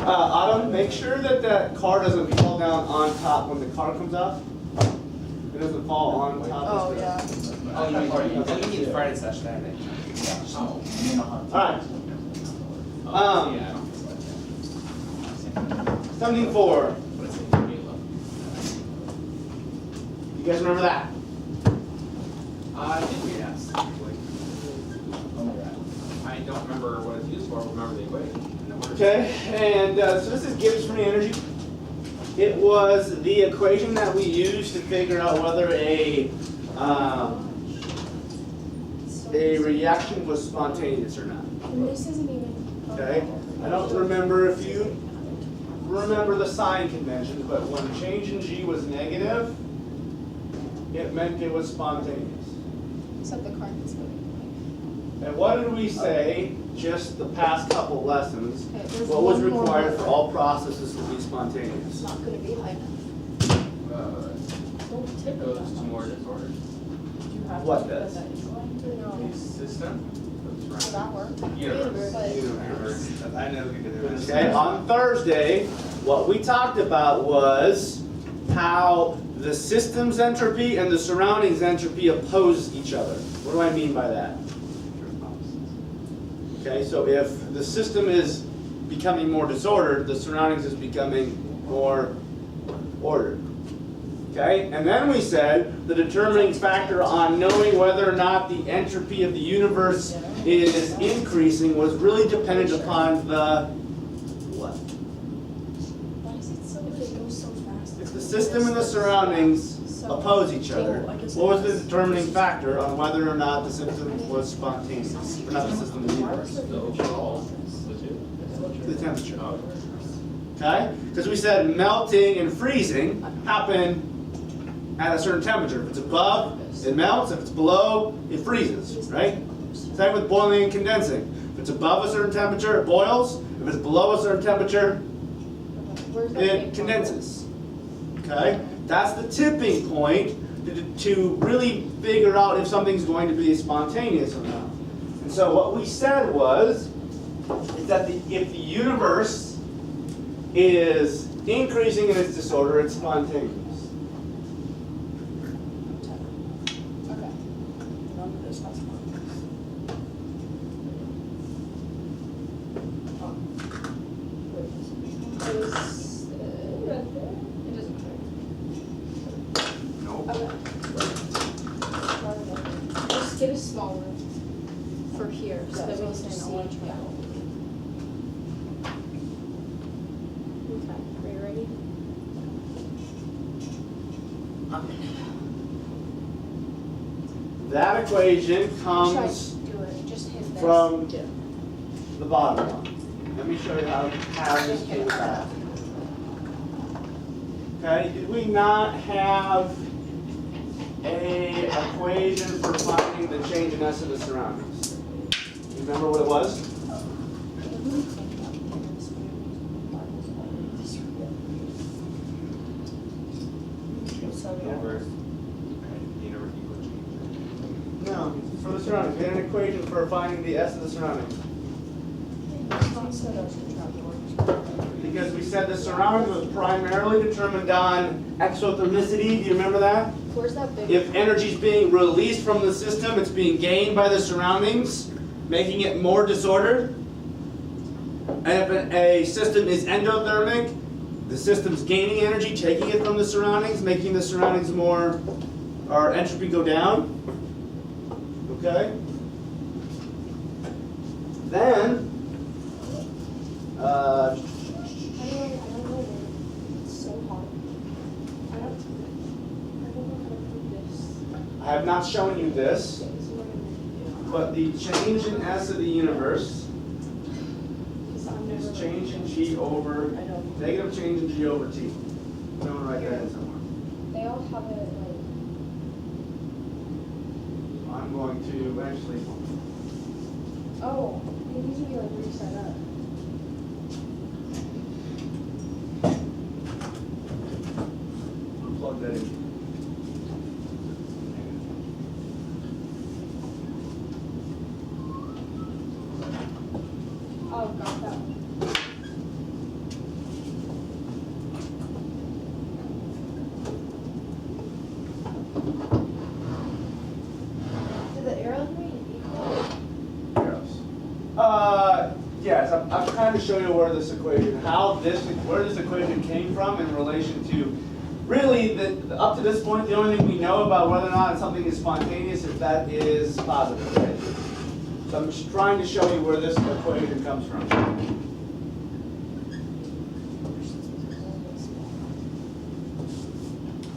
Autumn, make sure that that car doesn't fall down on top when the car comes up. It doesn't fall on top. Oh, yeah. Oh, you need the Friday session, I think. Alright. Yeah. 74. You guys remember that? I think we asked. I don't remember what it's used for, but remember the equation. Okay, and so this is Gibbs free energy. It was the equation that we used to figure out whether a reaction was spontaneous or not. This isn't even. Okay, I don't remember if you remember the sign convention, but when change in G was negative, it meant it was spontaneous. Except the current is going. And what did we say just the past couple lessons? Okay, there's What was one more required word. for all processes to be It's spontaneous? not going to be high enough. Don't tip It goes to more disorder. What does? No. System? Will that work? Universe. But I know we could do this. Okay, on Thursday, what we talked about was how the system's entropy and the surroundings entropy oppose each other. What do I mean by that? Okay, so if the system is becoming more disordered, the surroundings is becoming more ordered. Okay, and then we said the determining factor on knowing whether or not the entropy of the universe is increasing was really dependent upon the what? why is it so? It goes so fast. If the system and the surroundings oppose each other, what was the determining factor on whether or not the system was spontaneous? Or not the system, the universe. The overall, The temperature. Okay? Because we said melting and freezing happen at a certain temperature. If it's above, it melts. If it's below, it freezes, right? Same with boiling and condensing. If it's above a certain temperature, it boils. If it's below a certain temperature, it condenses. Okay? That's the tipping point to really figure out if something's going to be spontaneous or not. And so what we said was is that if the universe is increasing in its disorder, it's spontaneous. Okay. Remember this last one. It doesn't matter. Nope. Okay. Just get a small one for here, so that we can see. Yeah. Okay, are you ready? That equation comes Do it, just hit this. from the bottom one. Let me show you how this came about. Okay, did we not have a equation for finding the change in S of the surroundings? You remember what it was? Universe. Universe equal change. No, for the surroundings. We had an equation for finding the S of the surroundings. Because we said the surroundings was primarily determined on exothermicity. Do you remember that? Where's that big? If energy is being released from the system, it's being gained by the surroundings, making it more disordered. And if a system is endothermic, the system's gaining energy, taking it from the surroundings, making the surroundings more, or entropy go down. Okay? Then, I don't know. It's so hard. I don't know how to do this. I have not shown you this, but the change in S of the universe is change in G over, negative change in G over T. I'm going to write that in somewhere. They all have it like. I'm going to actually, Oh, it needs to be like reset up. plug that in. Did the arrows mean equal? Yes, I'm trying to show you where this equation, where this equation came from in relation to, really, up to this point, the only thing we know about whether or not something is spontaneous is that is positive, right? So I'm just trying to show you where this equation comes from.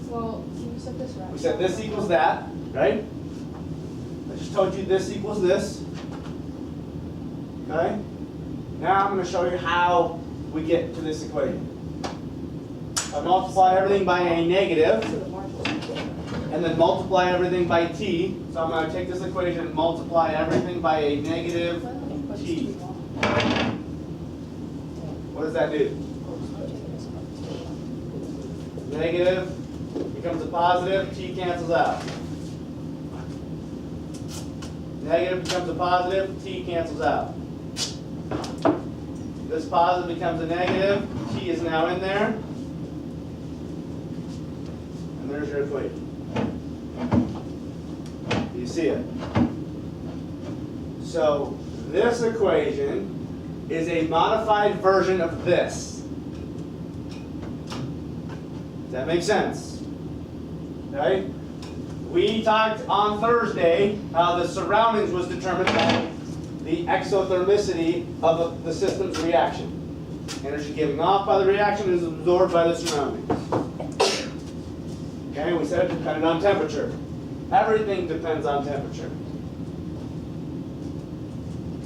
Well, you said this right. We said this equals that, right? I just told you this equals this. Okay? Now I'm going to show you how we get to this equation. I multiply everything by a negative, So the marginal equal. and then multiply everything by t. So I'm going to take this equation and multiply everything by a negative t. What does that do? Negative becomes a positive, t cancels out. Negative becomes a positive, t cancels out. This positive becomes a negative, t is now in there. And there's your equation. You see it? So this equation is a modified version of this. Does that make sense? Okay? We talked on Thursday how the surroundings was determined by the exothermicity of the system's reaction. Energy given off by the reaction is absorbed by the surroundings. Okay, we said it depended on temperature. Everything depends on temperature.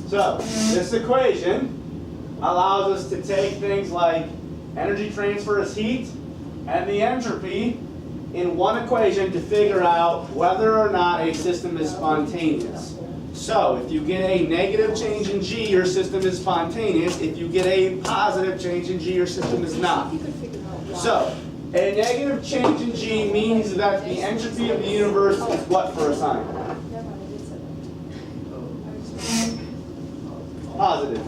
So, this equation allows us to take things like energy transfer as heat and the entropy in one equation to figure out whether or not a system is spontaneous. So, if you get a negative change in G, your system is spontaneous. If you get a positive change in G, your system is not. You could figure out why. So, a negative change in G means that the entropy of the universe is what for a sign? Never mind, I did say that. Positive.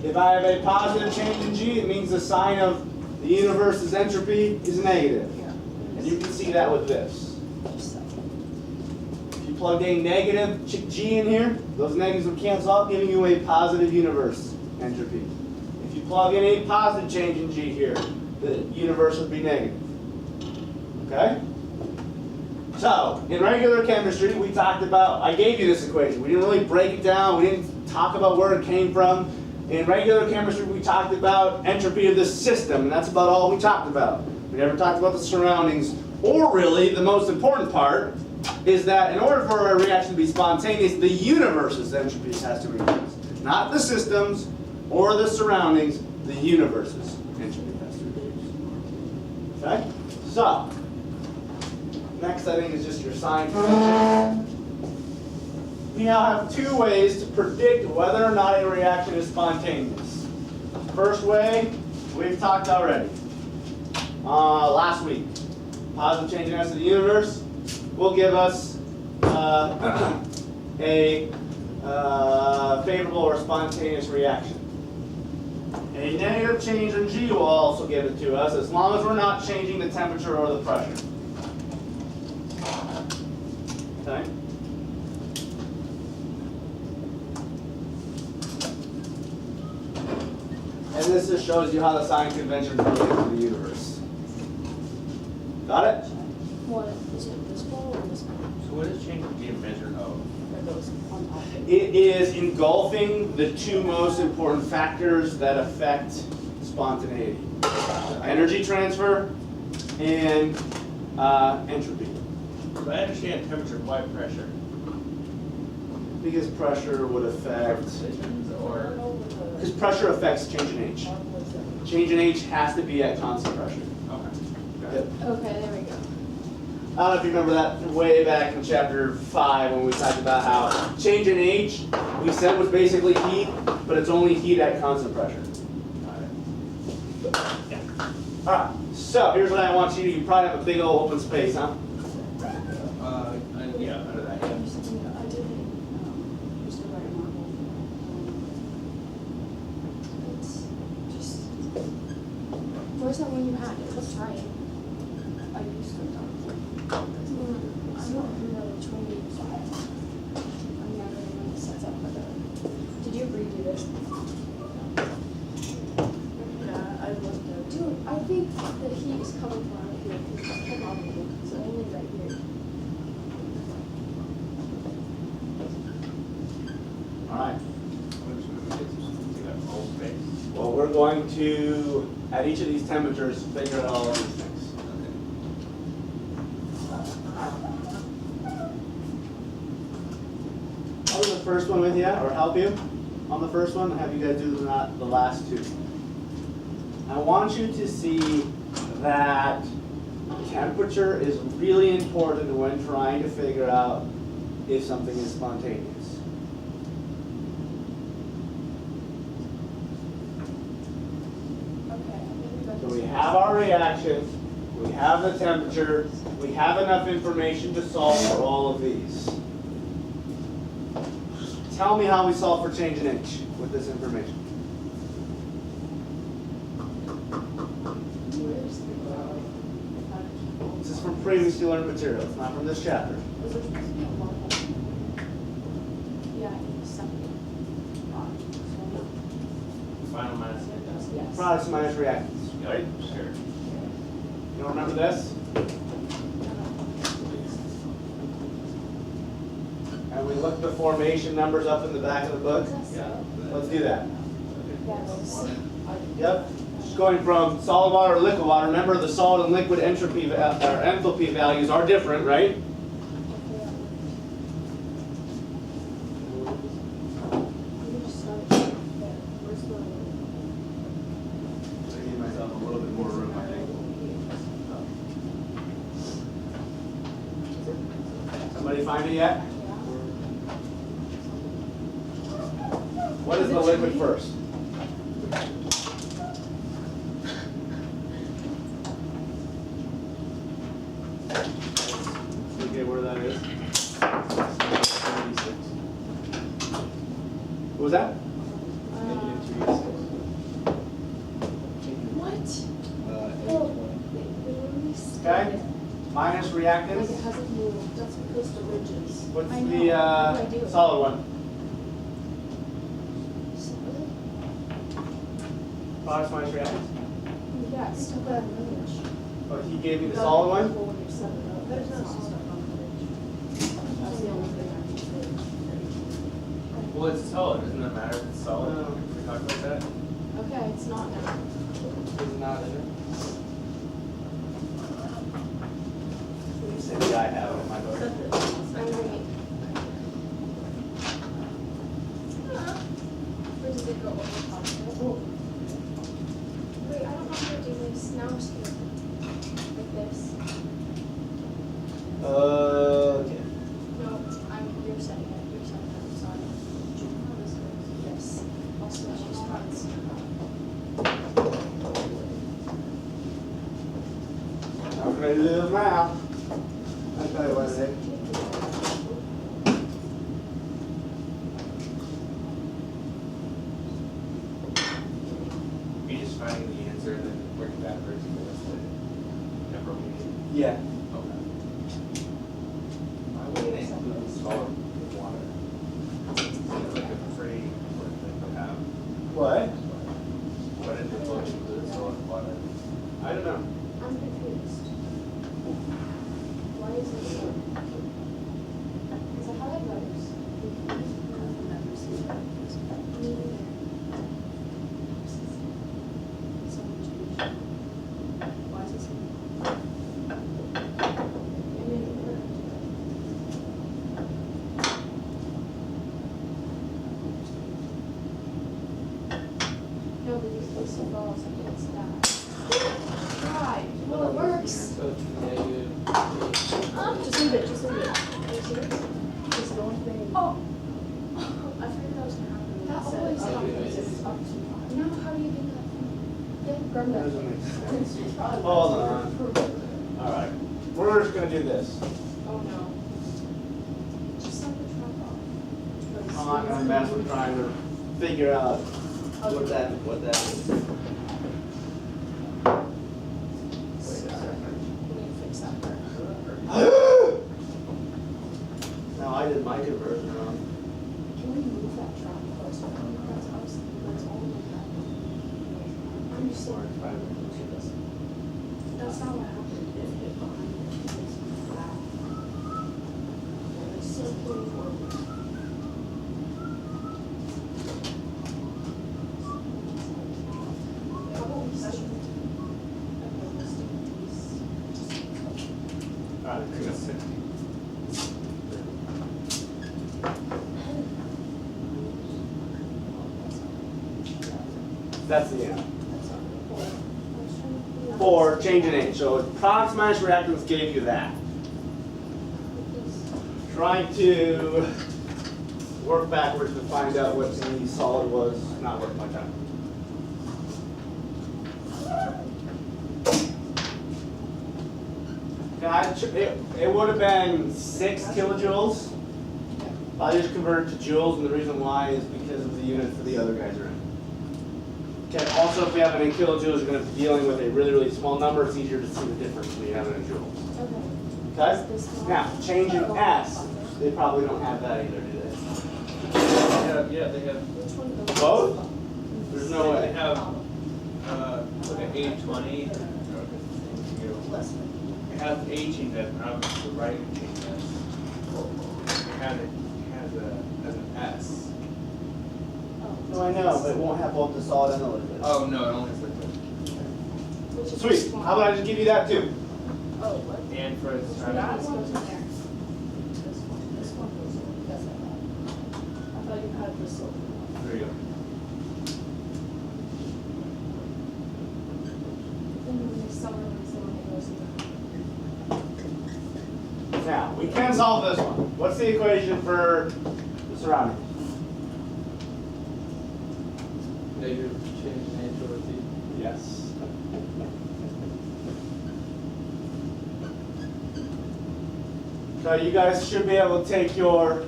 If I have a positive change in G, it means the sign of the universe's entropy is negative. And you can see that with this. If you plug a negative G in here, those negatives will cancel out, giving you a positive universe entropy. If you plug in a positive change in G here, the universe would be negative. Okay? So, in regular chemistry, we talked about, I gave you this equation. We didn't really break it down. We didn't talk about where it came from. In regular chemistry, we talked about entropy of the system, and that's about all we talked about. We never talked about the surroundings. Or really, the most important part is that in order for a reaction to be spontaneous, the universe's entropy has to increase. Not the systems or the surroundings, the universe's entropy has to increase. Okay? So, next I think is just your sign convention. We now have two ways to predict whether or not a reaction is spontaneous. First way, we've talked already. Last week. Positive change in S of the universe will give us a favorable or spontaneous reaction. A negative change in G will also give it to us, as long as we're not changing the temperature or the pressure. Okay? And this just shows you how the sign convention is related to the universe. Got it? What, is it this ball or this ball? So what is change be a measure of? Or those on top? It is engulfing the two most important factors that affect spontaneity. Energy transfer and entropy. So I understand temperature, why pressure? Because pressure would affect, Precisions or? because pressure affects change in H. Change in H has to be at constant pressure. Okay. Yep. Okay, there we go. I don't know if you remember that way back in chapter 5 when we talked about how change in H we said was basically heat, but it's only heat at constant pressure. Yeah. All right. So here's what I want you to do. You probably have a big old open space, huh? Yeah, under that, yeah. I didn't use the right marble. It's just, where's that one you had? Let's try it. I used it. going to, at each of these temperatures, figure out all of these things. I'll do the first one with you, or help you on the first one, and have you guys do the last two. I want you to see that temperature is really important when trying to figure out if something is spontaneous. Okay. So we have our reaction, we have the temperature, we have enough information to solve for all of these. Tell me how we solve for change in H with this information. Where's This is from previously learned material, it's not from this chapter. Was there supposed to be a one? Yeah, in the second. Final mass. Yes. Products minus reactants, right? Sure. You don't remember this? And we looked the formation numbers up in the back of the book. Yeah. Let's do that. Yes. Yep. Just going from solid water to liquid water. Remember, the solid and liquid entropy or enthalpy values are different, right? I give myself a little bit more room, I think. Somebody find it yet? What is the liquid first? Okay, where that is. What was that? What? Okay. Minus Like reactants. it hasn't moved, that's because the ridges. What's I know. the What do I do? solid one? Products minus reactants. Yeah, it's stuck on the ridge. Oh, he gave me the solid one? There's no stuck on the ridge. That's the only thing I can say. Well, it's solid, doesn't it matter if it's solid? No. We talked about that? Okay, it's not now. It's not in it. You said the I have it in my book. I'm waiting. Where did it go over top of it? Wait, I don't know how to do this. Now I'm scared. Like this. Okay. No, you're setting it. You're setting it. I'm sorry. How this goes? Yes. I'll switch your spots. How can I do this now? I'll tell you what it is. We just finding the answer and then working backwards to this number we need. Yeah. Okay. Why would they include solid water? Like a free, what they would have. What? What did the book include solid water? I don't know. I'm confused. Why is it so? Is it how it goes? I've never seen that. Me neither. So much. Why is it so? It made it work. No, but you're supposed to follow something that's that. Right. Well, it works. Just leave it, just leave it. Are you serious? Just don't think. Oh. I figured that was gonna happen. That always happens. No, how do you do that? Yeah, grab That that. doesn't make sense. Hold on. All right. We're just gonna do this. Oh, no. Just let the truck off. I'm not gonna mess with trying to figure out what that is. Wait a second. We need to fix that part. No, I did my conversion wrong. Can we move that truck closer? That's us, that's only that. I'm just sorry. That's not what happened. It hit behind it. It's flat. It's so forward. I think that's 60. That's the answer. For change in H. So products minus reactants gave you that. Trying to work backwards to find out what the solid was not worth my time. It would have been 6 kilojoules. I just converted to joules, and the reason why is because of the unit for the other guys are in. Okay, also if we have it in kilojoules, you're going to be dealing with a really, really small number. It's easier to see the difference when you have it in joules. Okay? Now, change in S, they probably don't have that either, do they? Yeah, they have. Both? There's no They way. have like an 80-20. It has 18 that obviously the right change that. It has as an S. No, I know, but it won't have both the solid and the liquid. Oh no, it only has liquid. Sweet. How about I just give you that too? Oh, what? And for its That goes in there. This one goes in, that's not bad. I thought you had this silver one. there you go. Then when someone goes in there. Now, we can solve this one. What's the equation for the surroundings? Negative change in H over T. Yes. So you guys should be able to take your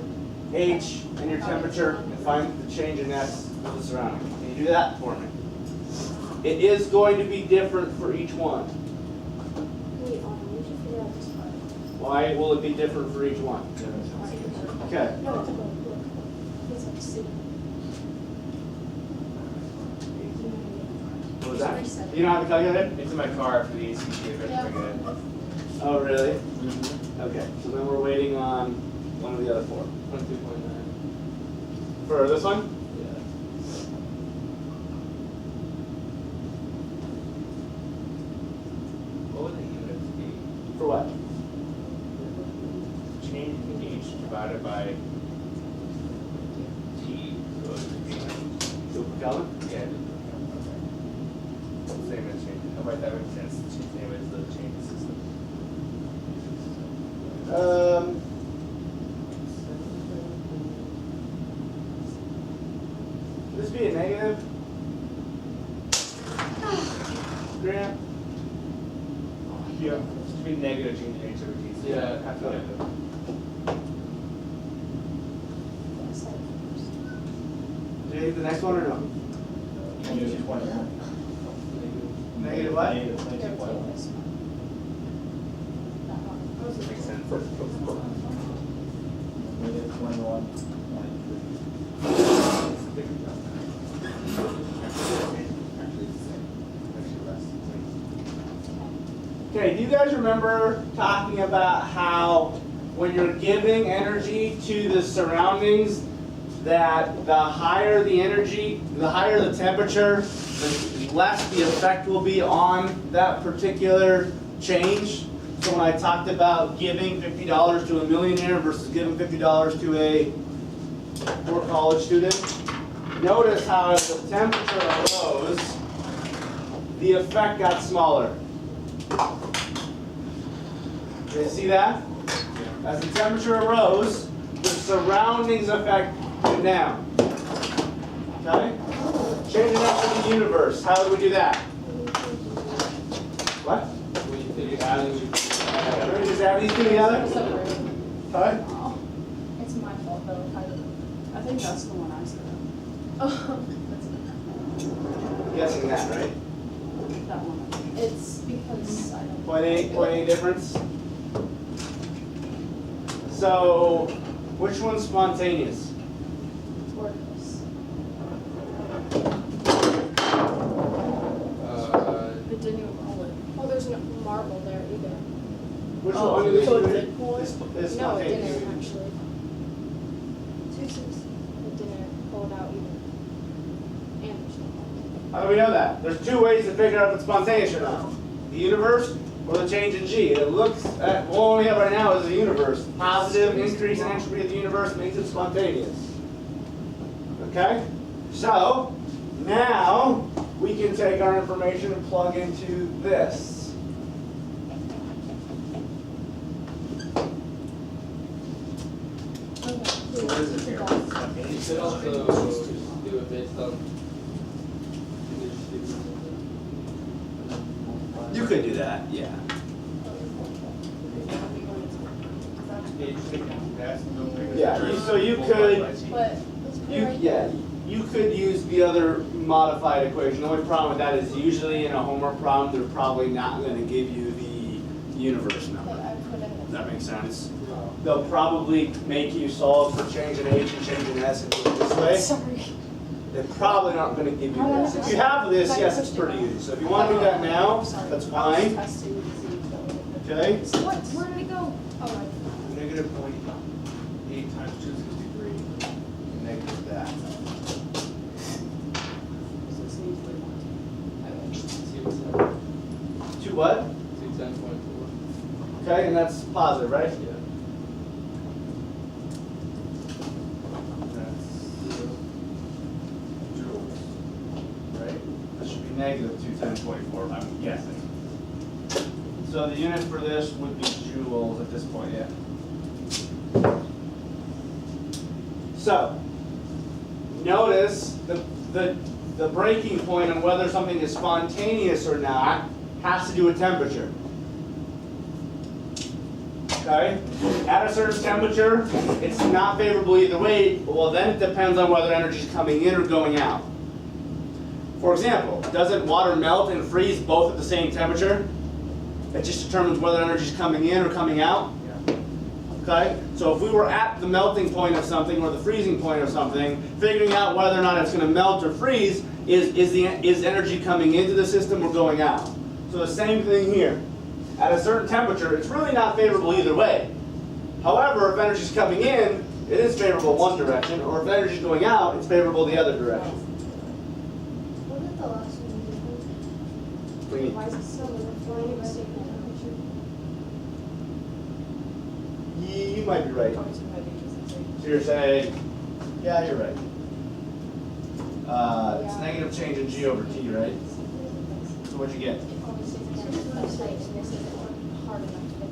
H and your temperature and find the change in S of the surrounding. Can you do that for me? It is going to be different for each one. Wait, we should figure out this part. Why will it be different for each one? Okay. No, it's good, look. It's like C. What was that? You don't have the calculator? It's in my car after the ACT if I Yeah. bring it in. Oh, really? Okay, so then we're waiting on one of the other 4. 22.9. For this one? Yeah. What would the units be? For what? Change in H divided by T. So it would be Super Kelvin? yeah. Same as change. How about that makes sense? Same as the change system. Would this be a negative? Grant? Yeah. It should be negative change in H over T. So Yeah. have to negative. Do you need the next one or no? Negative 20. Negative what? Negative 22.1. Makes sense. Negative 21. Okay, do you guys remember talking about how when you're giving energy to the surroundings, that the higher the energy, the higher the temperature, the less the effect will be on that particular change? So when I talked about giving $50 to a millionaire versus giving $50 to a poor college student, notice how as the temperature rose, the effect got smaller. You see that? As the temperature rose, the surroundings effect went down. Okay? Changing up to the universe. How do we do that? What? We add We just add these two together? Okay? It's my fault though, I think that's the one I said. Oh, Guessing that, right? that one. It's because I don't. 0.8 difference. So, which one's spontaneous? Worthless. It didn't even pull it. Oh, there's no marble there either. Which Oh, one so it did pull it? is No, it spontaneous? didn't actually. It didn't pull it out either. And there's no marble. How do we know that? There's 2 ways to figure out if it's spontaneous or not. The universe or the change in G. It looks at, what we have right now is the universe. Positive increase in entropy of the universe makes it spontaneous. Okay? So, now we can take our information and plug into this. So what is it here? You could also just do it based on. You could do that, yeah. Yeah, so you could, But let's put it right yeah, you could use the other modified equation. The only problem with that is usually in a homework problem, they're probably not going to give you the universe there. number. I put Does in. that make sense? They'll probably make you solve for change in H and change in S and do it this way. Sorry. They're probably not going to give you this. If you have this, yes, it's pretty easy. So if you want to do that now, that's fine. Okay? What? Where did it go? Oh, right. Negative 0.8 times 263, negative that. To what? 210.4. Okay, and that's positive, right? Yeah. That's joules, right? That should be negative 210.4, I'm guessing. So the unit for this would be joules at this point, yeah. So, notice the breaking point on whether something is spontaneous or not has to do with temperature. Okay? At a certain temperature, it's not favorable either way. Well, then it depends on whether energy is coming in or going out. For example, doesn't water melt and freeze both at the same temperature? It just determines whether energy is coming in or coming out. Yeah. Okay? So if we were at the melting point of something or the freezing point of something, figuring out whether or not it's going to melt or freeze is energy coming into the system or going out. So the same thing here. At a certain temperature, it's really not favorable either way. However, if energy is coming in, it is favorable one direction, or if energy is going out, it's favorable the other direction. What did the last one What do you mean? Why is it so flying by taking You might be right. So you're saying, yeah, you're right. It's negative change in G over T, right? So what'd you get? That's right, and this isn't hard enough to get.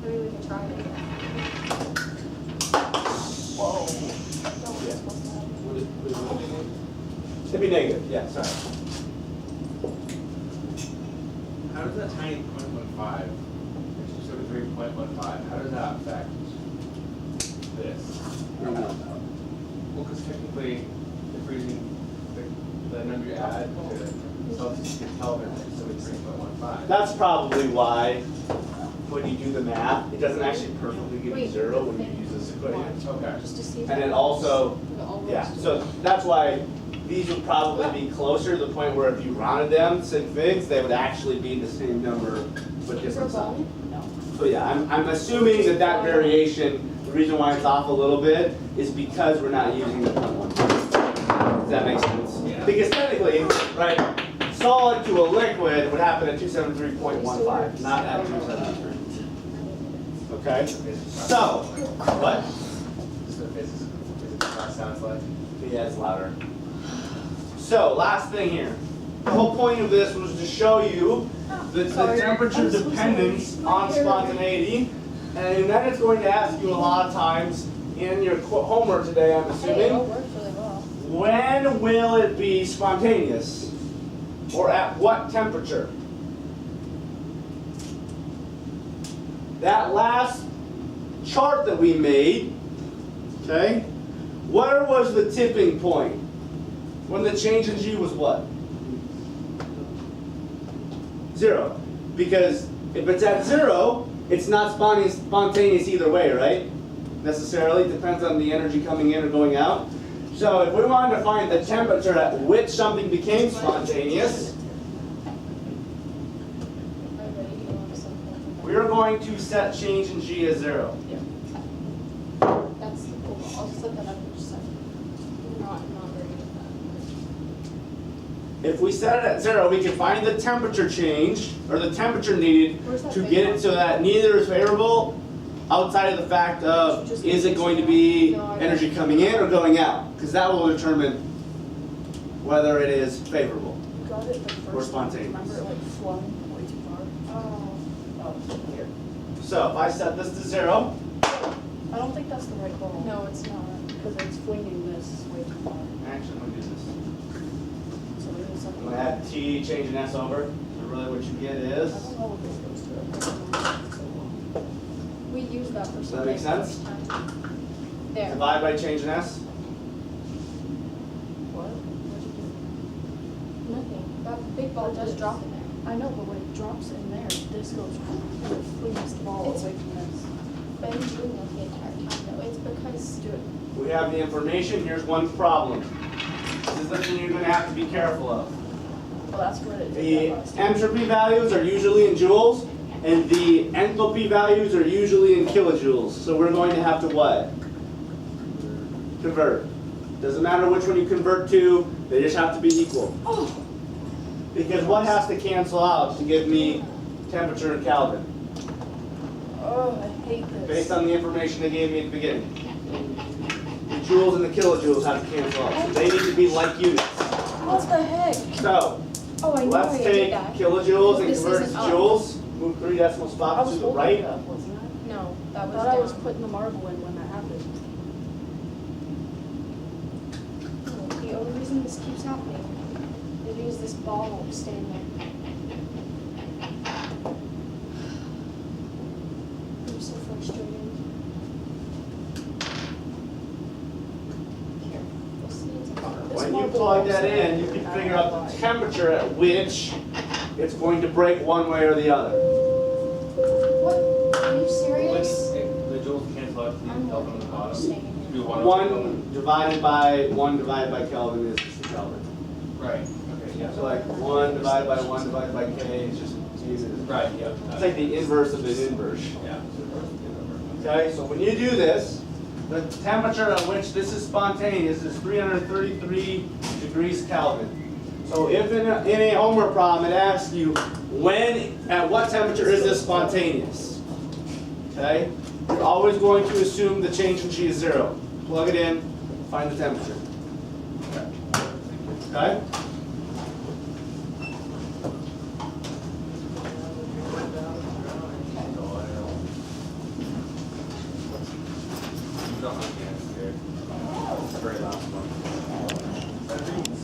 Maybe we can try it. Whoa. Would it be It'd be negative, yeah, sorry. How does that tiny 0.15, 273.15, how does that affect this? Well, because technically, the freezing, the number you add to Celsius, you can tell there's 273.15. That's probably why, when you do the math, it doesn't actually perfectly give you Wait. zero when you use this equation. Okay. Just to see. if And it it also, all works. yeah, so that's why these would probably be closer to the point where if you rounded them, sig figs, they would actually be the same number with For different signs. volume? No. So yeah, I'm assuming that variation, the reason why it's off a little bit is because we're not using the 0.1. Does that make sense? Yeah. Because technically, right, solid to a liquid would happen at 273.15, not at 273. Okay? So, what? Just the physics class sounds like. Yeah, it's louder. So, last thing here. The whole point of this was to show you the temperature dependence on spontaneity, and then it's going to ask you a lot of times in your homework today, I'm Hey, it all assuming, worked really well. when will it be spontaneous? Or at what temperature? That last chart that we made, okay, where was the tipping point? When the change in G was what? 0. Because if it's at 0, it's not spontaneous either way, right? Necessarily, it depends on the energy coming in or going out. So if we wanted to find the temperature at which something became spontaneous, we are going to set change in G as 0. That's cool. I'll set that up in just a second. Not very good at if we set it at 0, we can find the temperature change, or the temperature needed Where's that to big get it one? so that neither is favorable outside of the fact of, is it going to be energy coming in or going out? Because that will determine whether it is favorable. You got it the first Or spontaneous. Remember it like flung way too far? Oh, here. So if I set this to 0, I don't think that's the right ball. No, it's not, because it's flinging this way too far. actually, I'm going to do this. So there is I'm something. going to add T, change an S over. So really what you get I is, don't know what this goes to. We used that for Does that make something sense? first time. There. divide by change an S. What? What'd you do? Nothing. That big ball does drop in there. I know, but when it drops in there, this goes, and it flings the ball It's- away from this. Been doing that the entire time though. It's because We have the information, here's one problem. This is something you're going to have to be careful of. Well, that's what it The did that last time. entropy values are usually in joules, and the enthalpy values are usually in kilojoules. So we're going to have to what? Convert. Doesn't matter which one you convert to, they just have to be equal. Because what has to cancel out to give me temperature in Kelvin? Oh, I hate this. Based on the information they gave me at the beginning. The joules and the kilojoules have to cancel out, so they need to be like units. What the heck? So, oh I know I let's did take that. kilojoules and This convert it isn't to up. joules. Move 3 decimal I spots was to the holding right. it up, wasn't I? No, I that was thought I was down. putting the marble in when that happened. The only reason this keeps happening is because this ball won't stay in there. I'm so frustrated. Here, we'll see it's a bar. This When you marble plug that won't stay in, you can in. figure out the temperature at which it's going to break one way or the other. What? Are you Like, serious? the joules cancel out to the I'm Kelvin on the bottom. staying in here. Do 1 over Kelvin. 1 divided by Kelvin is just the Kelvin. Right, okay, yeah. So like 1 divided by 1 divided by K is just easy. Right, yeah. It's like the inverse of an inverse. Yeah. Okay, so when you do this, the temperature at which this is spontaneous is 333 degrees Kelvin. So if in a homework problem it asks you, at what temperature is this spontaneous? Okay, you're always going to assume the change in G is 0. Plug it in, find the temperature. Okay? You don't have to